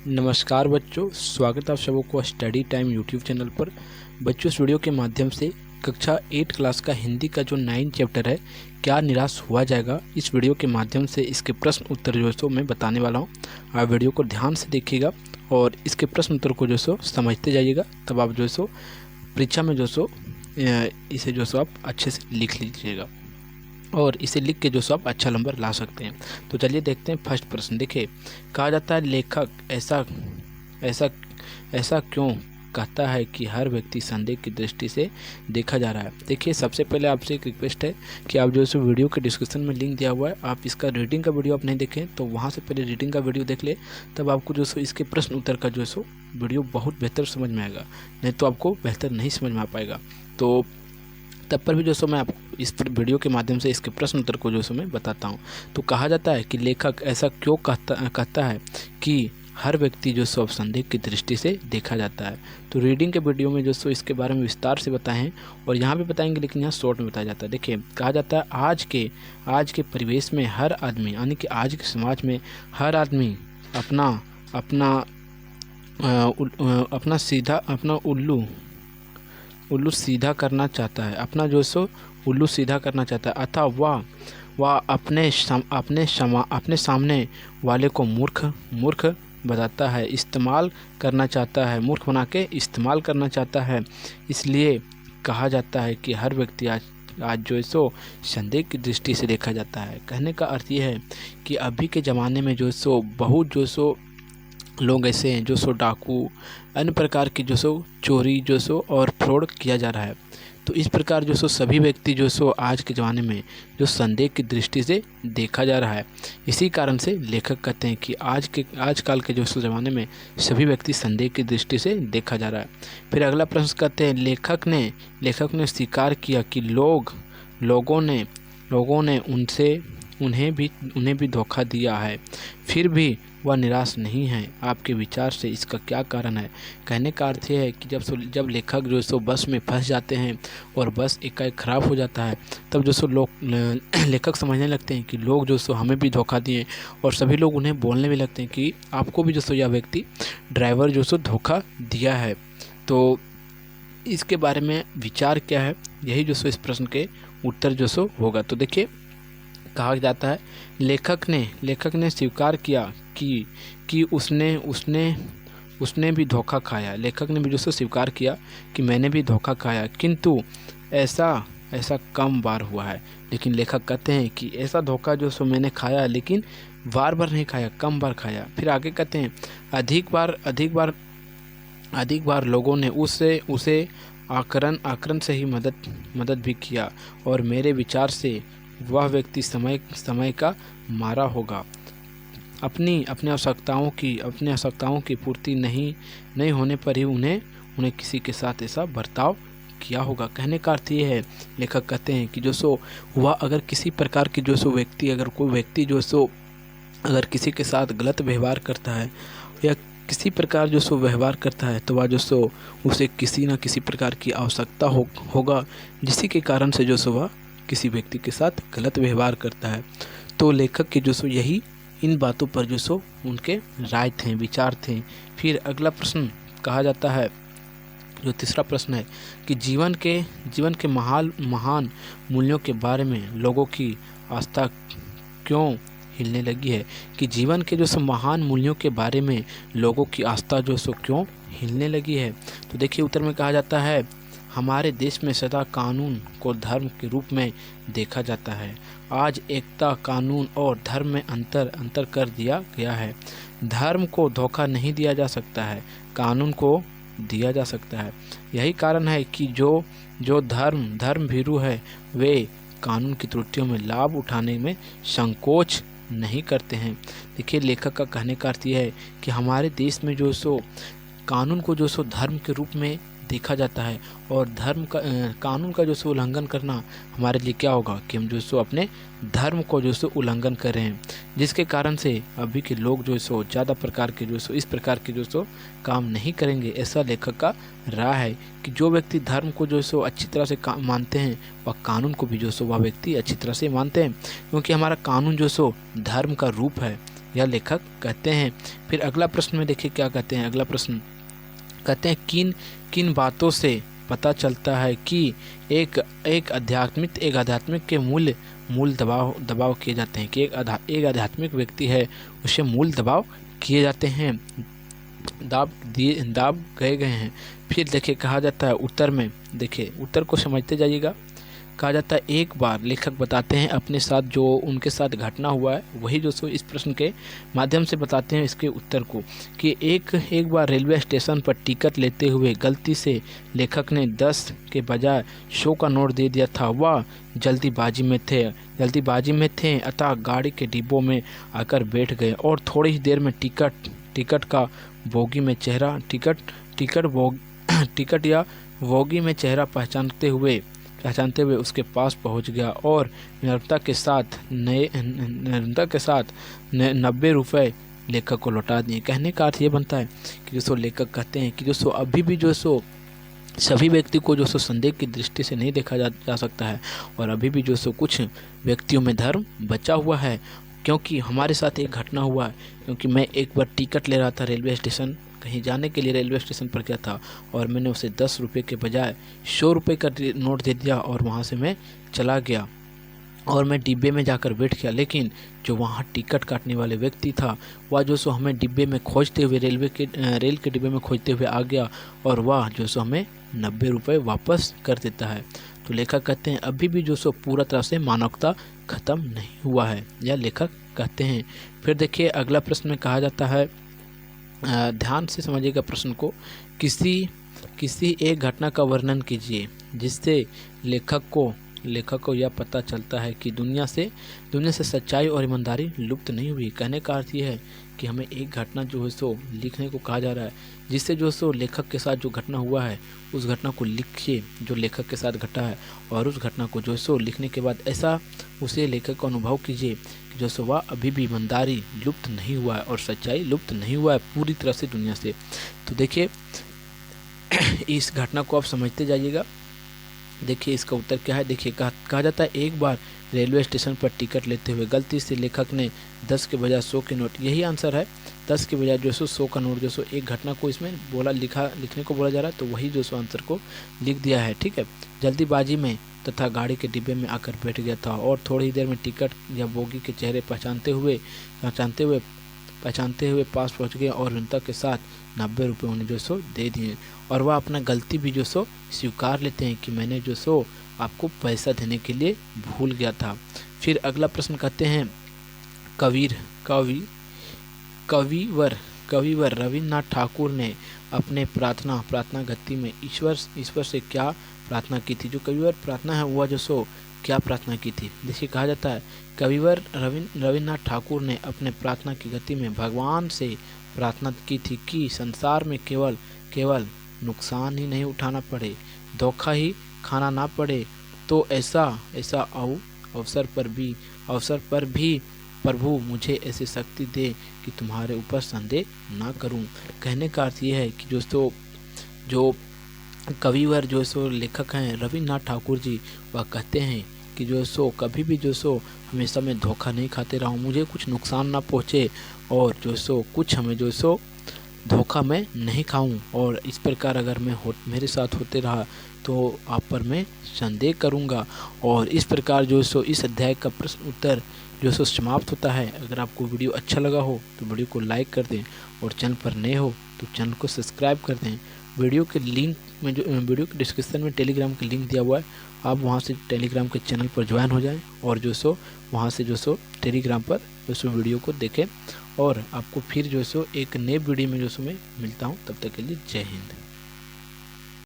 नमस्कार बच्चों, स्वागत है आप सबों को स्टडी टाइम यूट्यूब चैनल पर। बच्चों, इस वीडियो के माध्यम से कक्षा 8 क्लास का हिंदी का जो 9 चैप्टर है क्या निराश हुआ जाएगा, इस वीडियो के माध्यम से इसके प्रश्न उत्तर जो है सो मैं बताने वाला हूं। आप वीडियो को ध्यान से देखिएगा और इसके प्रश्न उत्तर को जो सो समझते जाइएगा, तब आप जो सो परीक्षा में जो सो इसे जो सो आप अच्छे से लिख लीजिएगा और इसे लिख के जो सो आप अच्छा नंबर ला सकते हैं। तो चलिए देखते हैं फर्स्ट प्रश्न। देखिए, कहा जाता है लेखक ऐसा ऐसा ऐसा क्यों कहता है कि हर व्यक्ति संदेह की दृष्टि से देखा जा रहा है। देखिए, सबसे पहले आपसे एक रिक्वेस्ट है कि आप जो है वीडियो के डिस्क्रिप्शन में लिंक दिया हुआ है, आप इसका रीडिंग का वीडियो आप नहीं देखें तो वहाँ से पहले रीडिंग का वीडियो देख ले, तब आपको जो सो इसके प्रश्न उत्तर का जो सो वीडियो बहुत बेहतर समझ में आएगा, नहीं तो आपको बेहतर नहीं समझ में आ पाएगा। तो तब पर भी जो सो मैं आपको इस वीडियो के माध्यम से इसके प्रश्न उत्तर को जो सो मैं बताता हूँ। तो कहा जाता है कि लेखक ऐसा क्यों कहता है कि हर व्यक्ति जो सो अब संदेह की दृष्टि से देखा जाता है। तो रीडिंग के वीडियो में जो सो इसके बारे में विस्तार से बताएं हैं और यहाँ भी बताएंगे, लेकिन यहाँ शॉर्ट में बताया जाता है। देखिए, कहा जाता है आज के परिवेश में हर आदमी, यानी कि आज के समाज में हर आदमी अपना उल्लू सीधा करना चाहता है, अपना जो सो उल्लू सीधा करना चाहता है, अतः वह अपने सामने वाले को मूर्ख बताता है, इस्तेमाल करना चाहता है, मूर्ख बना के इस्तेमाल करना चाहता है। इसलिए कहा जाता है कि हर व्यक्ति आज जो सो संदेह की दृष्टि से देखा जाता है। कहने का अर्थ यह है कि अभी के ज़माने में जो सो बहुत जो सो लोग ऐसे हैं जो सो डाकू, अन्य प्रकार की जो सो चोरी जो सो और फ्रॉड किया जा रहा है। तो इस प्रकार जो सो सभी व्यक्ति जो सो आज के ज़माने में जो संदेह की दृष्टि से देखा जा रहा है। इसी कारण से लेखक कहते हैं कि आजकल के जो सो ज़माने में सभी व्यक्ति संदेह की दृष्टि से देखा जा रहा है। फिर अगला प्रश्न कहते हैं, लेखक ने स्वीकार किया कि लोगों ने उन्हें भी धोखा दिया है, फिर भी वह निराश नहीं है। आपके विचार से इसका क्या कारण है। कहने का अर्थ यह है कि जब लेखक जो सो बस में फंस जाते हैं और बस एकाएक खराब हो जाता है, तब जो सो लेखक समझने लगते हैं कि लोग जो सो हमें भी धोखा दिए, और सभी लोग उन्हें बोलने भी लगते हैं कि आपको भी जो सो यह व्यक्ति ड्राइवर जो सो धोखा दिया है। तो इसके बारे में विचार क्या है, यही जो सो इस प्रश्न के उत्तर जो सो होगा। तो देखिए, कहा जाता है लेखक ने स्वीकार किया कि उसने भी धोखा खाया। लेखक ने भी जो सो स्वीकार किया कि मैंने भी धोखा खाया, किंतु ऐसा कम बार हुआ है। लेकिन लेखक कहते हैं कि ऐसा धोखा जो सो मैंने खाया, लेकिन बार नहीं खाया, कम बार खाया। फिर आगे कहते हैं अधिक बार लोगों ने उसे आकरण से ही मदद भी किया, और मेरे विचार से वह व्यक्ति समय का मारा होगा। अपनी आवश्यकताओं की पूर्ति नहीं होने पर ही उन्हें किसी के साथ ऐसा बर्ताव किया होगा। कहने का अर्थ ये है, लेखक कहते हैं कि जो सो वह अगर किसी प्रकार की जो सो व्यक्ति, अगर कोई व्यक्ति जो सो अगर किसी के साथ गलत व्यवहार करता है या किसी प्रकार जो सो व्यवहार करता है, तो वह जो सो उसे किसी न किसी प्रकार की आवश्यकता होगा, जिसी के कारण से जो सो वह किसी व्यक्ति के साथ गलत व्यवहार करता है। तो लेखक के जो सो यही इन बातों पर जो सो उनके राय थे, विचार थे। फिर अगला प्रश्न कहा जाता है, जो तीसरा प्रश्न है कि जीवन के महान मूल्यों के बारे में लोगों की आस्था क्यों हिलने लगी है। कि जीवन के जो सो महान मूल्यों के बारे में लोगों की आस्था जो सो क्यों हिलने लगी है। तो देखिए, उत्तर में कहा जाता है, हमारे देश में सदा कानून को धर्म के रूप में देखा जाता है। आज एकता, कानून और धर्म में अंतर कर दिया गया है। धर्म को धोखा नहीं दिया जा सकता है, कानून को दिया जा सकता है। यही कारण है कि जो धर्म भीरू है, वे कानून की त्रुटियों में लाभ उठाने में संकोच नहीं करते हैं। देखिए, लेखक का कहने का अर्थ यह है कि हमारे देश में जो सो कानून को जो सो धर्म के रूप में देखा जाता है, और कानून का जो सो उल्लंघन करना हमारे लिए क्या होगा कि हम जो सो अपने धर्म को जो सो उल्लंघन कर रहे हैं, जिसके कारण से अभी के लोग जो सो ज़्यादा प्रकार के जो सो इस प्रकार के जो सो काम नहीं करेंगे। ऐसा लेखक का राय है कि जो व्यक्ति धर्म को जो सो अच्छी तरह से मानते हैं, वह कानून को भी जो सो वह व्यक्ति अच्छी तरह से मानते हैं, क्योंकि हमारा कानून जो सो धर्म का रूप है। यह लेखक कहते हैं। फिर अगला प्रश्न में देखिए क्या कहते हैं। अगला प्रश्न कहते हैं किन किन बातों से पता चलता है कि एक आध्यात्मिक के मूल दबाव किए जाते हैं, कि एक आध्यात्मिक व्यक्ति है उसे मूल दबाव किए जाते हैं, दाब गए हैं। फिर देखिए कहा जाता है उत्तर में, देखिए उत्तर को समझते जाइएगा। कहा जाता है एक बार लेखक बताते हैं अपने साथ जो उनके साथ घटना हुआ है, वही जो सो इस प्रश्न के माध्यम से बताते हैं इसके उत्तर को, कि एक बार रेलवे स्टेशन पर टिकट लेते हुए गलती से लेखक ने 10 के बजाय 100 का नोट दे दिया था। वह जल्दीबाजी में थे अतः गाड़ी के डिब्बों में आकर बैठ गए और थोड़ी ही देर में टिकट का बोगी में चेहरा टिकट या बोगी में चेहरा पहचानते हुए उसके पास पहुंच गया और विनम्रता के साथ 90 रुपये लेखक को लौटा दिए। कहने का अर्थ ये बनता है कि जो लेखक कहते हैं कि जो अभी भी जो सभी व्यक्ति को जो संदेह की दृष्टि से नहीं देखा जा सकता है, और अभी भी जो कुछ व्यक्तियों में धर्म बचा हुआ है। क्योंकि हमारे साथ एक घटना हुआ है, क्योंकि मैं एक बार टिकट ले रहा था रेलवे स्टेशन, कहीं जाने के लिए रेलवे स्टेशन पर गया था, और मैंने उसे 10 रुपये के बजाय 100 रुपये का नोट दे दिया और वहाँ से मैं चला गया और मैं डिब्बे में जाकर बैठ गया। लेकिन जो वहाँ टिकट काटने वाले व्यक्ति था वह जो हमें डिब्बे में खोजते हुए रेल के डिब्बे में खोजते हुए आ गया और वह जो हमें 90 रुपये वापस कर देता है। तो लेखक कहते हैं अभी भी जो पूरा तरह से मानवता खत्म नहीं हुआ है, यह लेखक कहते हैं। फिर देखिए अगला प्रश्न में कहा जाता है, ध्यान से समझिएगा प्रश्न को, किसी एक घटना का वर्णन कीजिए जिससे लेखक को यह पता चलता है कि दुनिया से सच्चाई और ईमानदारी लुप्त नहीं हुई। कहने का अर्थ यह है कि हमें एक घटना जो है लिखने को कहा जा रहा है, जिससे जो लेखक के साथ जो घटना हुआ है उस घटना को लिखिए जो लेखक के साथ घटा है, और उस घटना को जो लिखने के बाद ऐसा उसे लेखक को अनुभव कीजिए कि जो वह अभी भी ईमानदारी लुप्त नहीं हुआ है और सच्चाई लुप्त नहीं हुआ है पूरी तरह से दुनिया से। तो देखिए इस घटना को आप समझते जाइएगा। देखिए इसका उत्तर क्या है। देखिए कहा जाता है एक बार रेलवे स्टेशन पर टिकट लेते हुए गलती से लेखक ने 10 के बजाय 100 के नोट, यही आंसर है, 10 के बजाय 100 का नोट एक घटना को इसमें लिखने को बोला जा रहा है, तो वही आंसर को लिख दिया है। ठीक है, जल्दीबाजी में तथा गाड़ी के डिब्बे में आकर बैठ गया था और थोड़ी देर में टिकट या बोगी के चेहरे पहचानते हुए पास पहुंच गए और विनम्रता के साथ 90 रुपये उन्हें दे दिए, और वह अपना गलती भी स्वीकार लेते हैं कि मैंने आपको पैसा देने के लिए भूल गया था। फिर अगला प्रश्न कहते हैं, कविवर रविन्द्रनाथ ठाकुर ने अपने प्रार्थना गति में ईश्वर से क्या प्रार्थना की थी। जो कविवर प्रार्थना है वह क्या प्रार्थना की थी। देखिए कहा जाता है कविवर रविन्द्रनाथ ठाकुर ने अपने प्रार्थना की गति में भगवान से प्रार्थना की थी कि संसार में केवल नुकसान ही नहीं उठाना पड़े, धोखा ही खाना ना पड़े, तो ऐसा अवसर पर भी प्रभु मुझे ऐसी शक्ति दे कि तुम्हारे ऊपर संदेह ना करूं। कहने का अर्थ ये है कि जो कविवर लेखक हैं रविन्द्रनाथ ठाकुर जी, वह कहते हैं कि कभी भी हमेशा मैं धोखा नहीं खाते रहूं, मुझे कुछ नुकसान ना पहुंचे, और कुछ हमें धोखा मैं नहीं खाऊं, और इस प्रकार अगर मेरे साथ होते रहा तो आप पर मैं संदेह करूंगा। और इस प्रकार इस अध्याय का प्रश्न उत्तर समाप्त होता है। अगर आपको वीडियो अच्छा लगा हो तो वीडियो को लाइक कर दें, और चैनल पर नए हो तो चैनल को सब्सक्राइब कर दें। वीडियो के डिस्क्रिप्शन में टेलीग्राम का लिंक दिया हुआ है, आप वहां से टेलीग्राम के चैनल पर ज्वाइन हो जाएं, और वहां से टेलीग्राम पर वीडियो को देखें। और आपको फिर एक नए वीडियो में मैं मिलता हूं, तब तक के लिए जय हिंद।